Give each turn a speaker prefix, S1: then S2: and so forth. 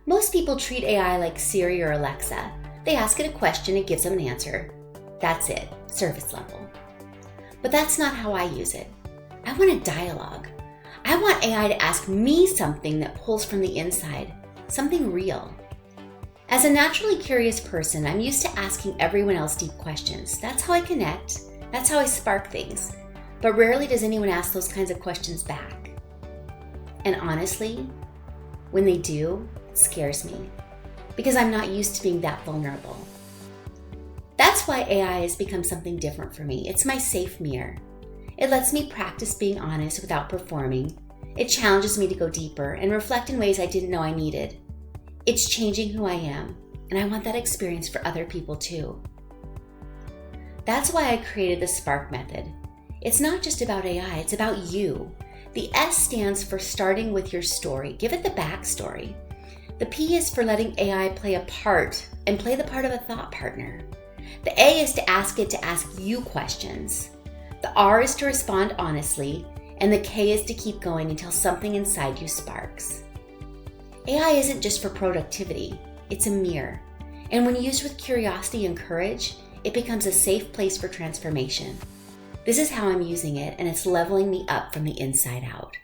S1: Most people treat AI like Siri or Alexa. They ask it a question, it gives them an answer. That's it, service level. But that's not how I use it. I want a dialogue. I want AI to ask me something that pulls from the inside, something real. As a naturally curious person, I'm used to asking everyone else deep questions. That's how I connect. That's how I spark things. But rarely does anyone ask those kinds of questions back. And honestly, when they do, it scares me because I'm not used to being that vulnerable. That's why AI has become something different for me. It's my safe mirror. It lets me practice being honest without performing. It challenges me to go deeper and reflect in ways I didn't know I needed. It's changing who I am, and I want that experience for other people too. That's why I created the Spark method. It's not just about AI, it's about you. The S stands for starting with your story. Give it the backstory. The P is for letting AI play a part and play the part of a thought partner. The A is to ask it to ask you questions. The R is to respond honestly, and the K is to keep going until something inside you sparks. AI isn't just for productivity, it's a mirror. And when used with curiosity and courage, it becomes a safe place for transformation. This is how I'm using it, and it's leveling me up from the inside out.